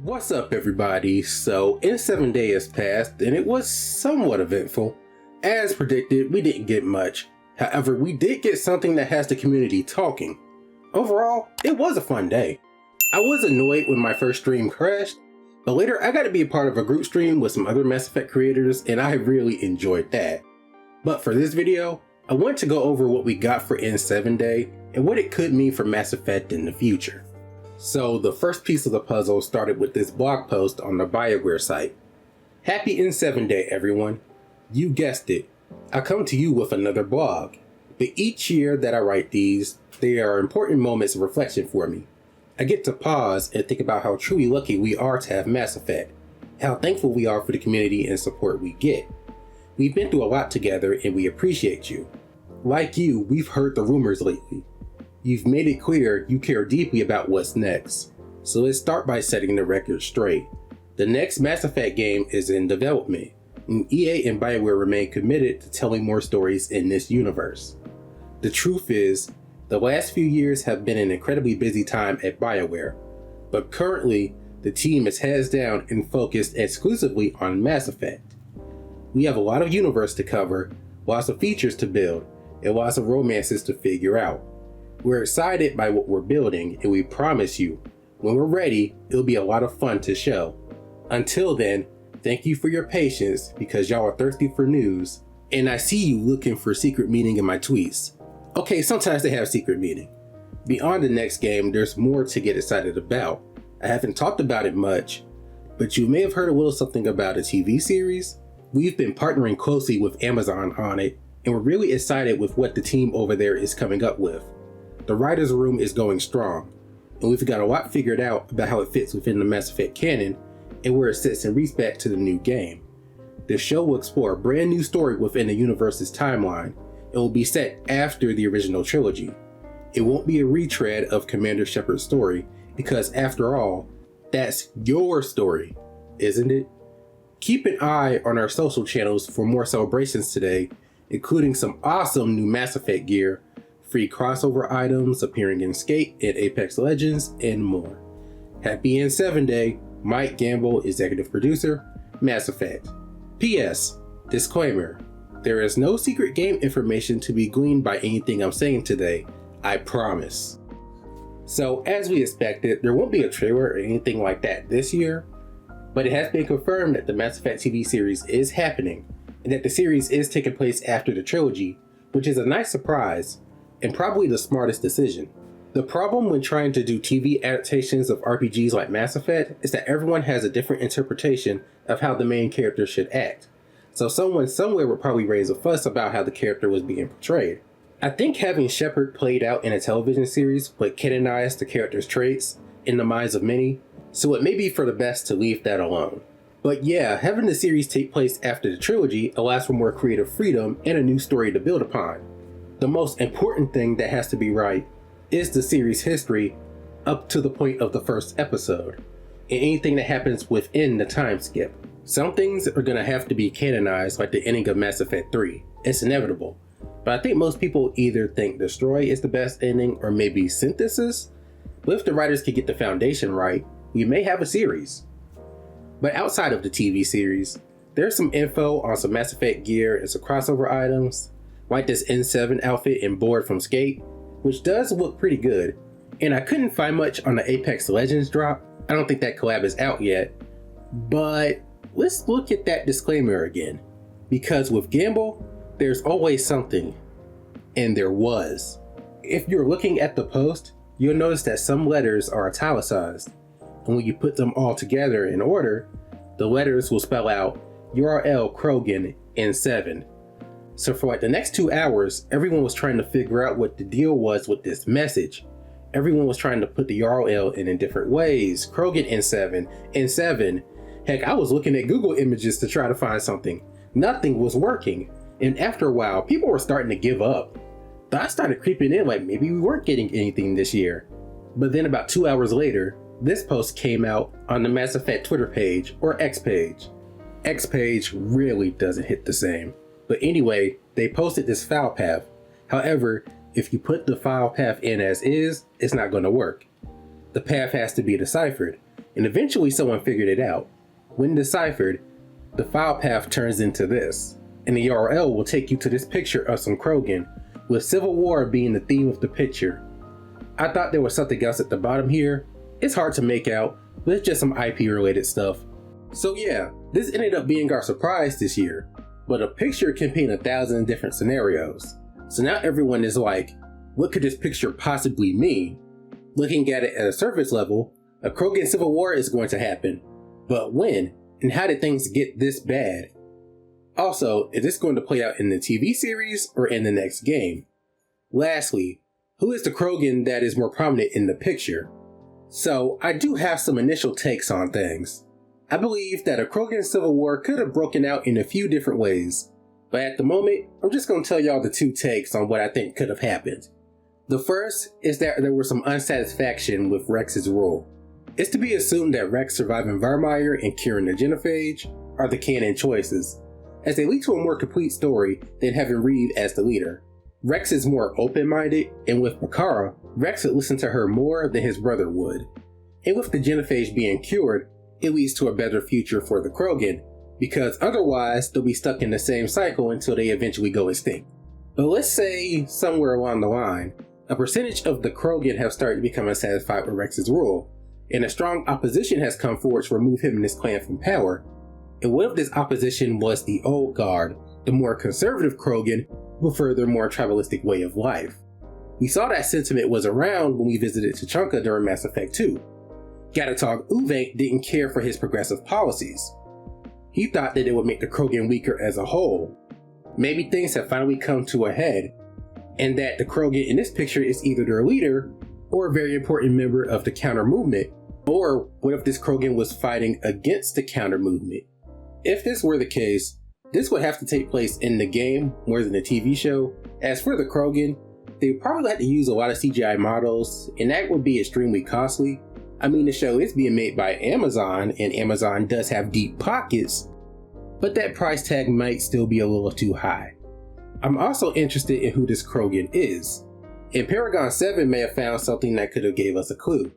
What's up, everybody? So, N7 Day has passed, and it was somewhat eventful. As predicted, we didn't get much. However, we did get something that has the community talking. Overall, it was a fun day. I was annoyed when my first stream crashed, but later I got to be a part of a group stream with some other Mass Effect creators, and I really enjoyed that. But for this video, I want to go over what we got for N7 Day, and what it could mean for Mass Effect in the future. So the first piece of the puzzle started with this blog post on the Bioware site. Happy N7 Day, everyone. You guessed it. I come to you with another blog. But each year that I write these, they are important moments of reflection for me. I get to pause and think about how truly lucky we are to have Mass Effect, how thankful we are for the community and support we get. We've been through a lot together and we appreciate you. Like you, we've heard the rumors lately. You've made it clear you care deeply about what's next. So let's start by setting the record straight. The next Mass Effect game is in development, and EA and Bioware remain committed to telling more stories in this universe. The truth is, the last few years have been an incredibly busy time at Bioware, but currently the team is heads down and focused exclusively on Mass Effect. We have a lot of universe to cover, lots of features to build, and lots of romances to figure out. We're excited by what we're building, and we promise you, when we're ready, it'll be a lot of fun to show. Until then, thank you for your patience because y'all are thirsty for news, and I see you looking for secret meaning in my tweets. Okay, sometimes they have secret meaning. Beyond the next game, there's more to get excited about. I haven't talked about it much, but you may have heard a little something about a TV series. We've been partnering closely with Amazon on it, and we're really excited with what the team over there is coming up with. The writer's room is going strong, and we've got a lot figured out about how it fits within the Mass Effect canon and where it sits in respect to the new game. The show will explore a brand new story within the universe's timeline and will be set after the original trilogy. It won't be a retread of Commander Shepard's story because, after all, that's your story, isn't it? Keep an eye on our social channels for more celebrations today, including some awesome new Mass Effect gear, free crossover items appearing in Skate and Apex Legends, and more. Happy N7 Day, Mike Gamble, Executive Producer, Mass Effect. P.S. Disclaimer: there is no secret game information to be gleaned by anything I'm saying today, I promise. So, as we expected, there won't be a trailer or anything like that this year, but it has been confirmed that the Mass Effect TV series is happening, and that the series is taking place after the trilogy, which is a nice surprise, and probably the smartest decision. The problem when trying to do TV adaptations of RPGs like Mass Effect is that everyone has a different interpretation of how the main character should act. So someone somewhere would probably raise a fuss about how the character was being portrayed. I think having Shepard played out in a television series would canonize the character's traits in the minds of many, so it may be for the best to leave that alone. But yeah, having the series take place after the trilogy allows for more creative freedom and a new story to build upon. The most important thing that has to be right is the series' history up to the point of the first episode, and anything that happens within the time skip. Some things are going to have to be canonized, like the ending of Mass Effect 3. It's inevitable. But I think most people either think Destroy is the best ending or maybe Synthesis. But if the writers can get the foundation right, we may have a series. But outside of the TV series, there's some info on some Mass Effect gear and some crossover items, like this N7 outfit and board from Skate, which does look pretty good, and I couldn't find much on the Apex Legends drop. I don't think that collab is out yet, but let's look at that disclaimer again, because with Gamble, there's always something, and there was. If you're looking at the post, you'll notice that some letters are italicized, and when you put them all together in order, the letters will spell out URL Krogan N7. So for like the next 2 hours, everyone was trying to figure out what the deal was with this message. Everyone was trying to put the URL in different ways. Krogan N7, N7. Heck, I was looking at Google images to try to find something. Nothing was working. And after a while, people were starting to give up. Thoughts started creeping in like maybe we weren't getting anything this year. But then about 2 hours later, this post came out on the Mass Effect Twitter page, or X page. X page really doesn't hit the same. But anyway, they posted this file path. However, if you put the file path in as is, it's not going to work. The path has to be deciphered, and eventually someone figured it out. When deciphered, the file path turns into this, and the URL will take you to this picture of some Krogan, with Civil War being the theme of the picture. I thought there was something else at the bottom here. It's hard to make out, but it's just some IP related stuff. So yeah, this ended up being our surprise this year, but a picture can paint 1,000 different scenarios. So now everyone is like, what could this picture possibly mean? Looking at it at a surface level, a Krogan Civil War is going to happen. But when? And how did things get this bad? Also, is this going to play out in the TV series or in the next game? Lastly, who is the Krogan that is more prominent in the picture? So, I do have some initial takes on things. I believe that a Krogan Civil War could have broken out in a few different ways, but at the moment, I'm just going to tell y'all the two takes on what I think could have happened. The first is that there was some unsatisfaction with Rex's role. It's to be assumed that Rex surviving Varmire and curing the genophage are the canon choices, as they lead to a more complete story than having Reeve as the leader. Rex is more open-minded, and with Makara, Rex would listen to her more than his brother would. And with the genophage being cured, it leads to a better future for the Krogan, because otherwise they'll be stuck in the same cycle until they eventually go extinct. But let's say, somewhere along the line, a percentage of the Krogan have started to become unsatisfied with Rex's rule, and a strong opposition has come forward to remove him and his clan from power. And what if this opposition was the old guard, the more conservative Krogan who prefer their more tribalistic way of life? We saw that sentiment was around when we visited Tuchanka during Mass Effect 2. Gatatog Uvenk didn't care for his progressive policies. He thought that it would make the Krogan weaker as a whole. Maybe things have finally come to a head, and that the Krogan in this picture is either their leader or a very important member of the counter movement. Or what if this Krogan was fighting against the counter movement? If this were the case, this would have to take place in the game more than the TV show. As for the Krogan, they would probably have to use a lot of CGI models, and that would be extremely costly. I mean, the show is being made by Amazon, and Amazon does have deep pockets, but that price tag might still be a little too high. I'm also interested in who this Krogan is, and Paragon 7 may have found something that could have gave us a clue.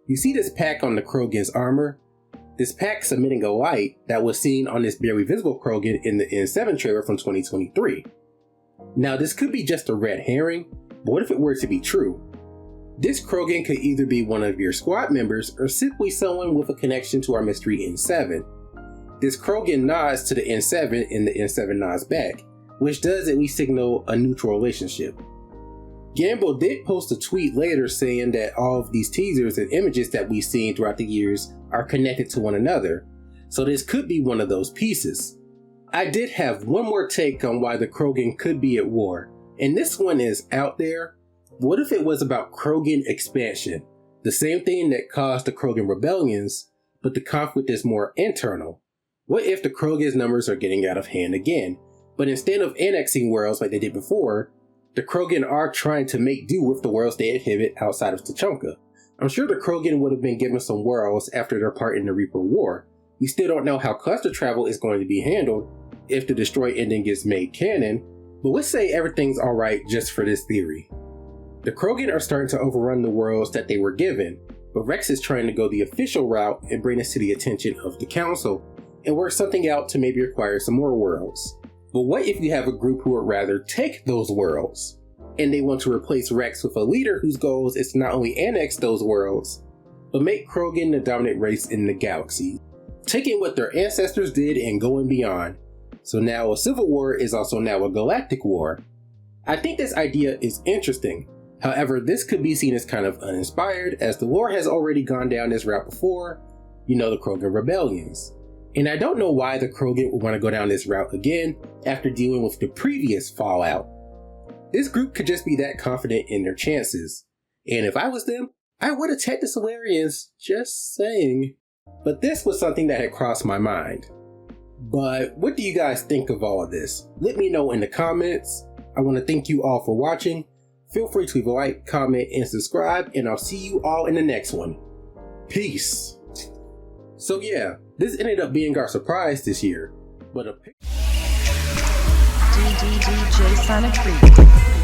You see this pack on the Krogan's armor? This pack's emitting a light that was seen on this barely visible Krogan in the N7 trailer from 2023. Now this could be just a red herring, but what if it were to be true? This Krogan could either be one of your squad members or simply someone with a connection to our mystery N7. This Krogan nods to the N7 and the N7 nods back, which does at least signal a neutral relationship. Gamble did post a tweet later saying that all of these teasers and images that we've seen throughout the years are connected to one another, so this could be one of those pieces. I did have one more take on why the Krogan could be at war, and this one is out there. What if it was about Krogan expansion? The same thing that caused the Krogan rebellions, but the conflict is more internal. What if the Krogan's numbers are getting out of hand again, but instead of annexing worlds like they did before, the Krogan are trying to make do with the worlds they inhabit outside of Tuchanka? I'm sure the Krogan would have been given some worlds after their part in the Reaper War. We still don't know how cluster travel is going to be handled if the Destroy ending gets made canon, but let's say everything's alright just for this theory. The Krogan are starting to overrun the worlds that they were given, but Rex is trying to go the official route and bring this to the attention of the Council, and work something out to maybe acquire some more worlds. But what if you have a group who would rather take those worlds, and they want to replace Rex with a leader whose goals is to not only annex those worlds, but make Krogan the dominant race in the galaxy, taking what their ancestors did and going beyond. So now a civil war is also now a galactic war. I think this idea is interesting. However, this could be seen as kind of uninspired, as the lore has already gone down this route before, the Krogan rebellions. And I don't know why the Krogan would want to go down this route again after dealing with the previous fallout. This group could just be that confident in their chances. And if I was them, I would attack the Solarians, just saying. But this was something that had crossed my mind. But what do you guys think of all of this? Let me know in the comments. I want to thank you all for watching. Feel free to leave a like, comment, and subscribe, and I'll see you all in the next one. Peace. So yeah, this ended up being our surprise this year, but a DJ Sonic 3.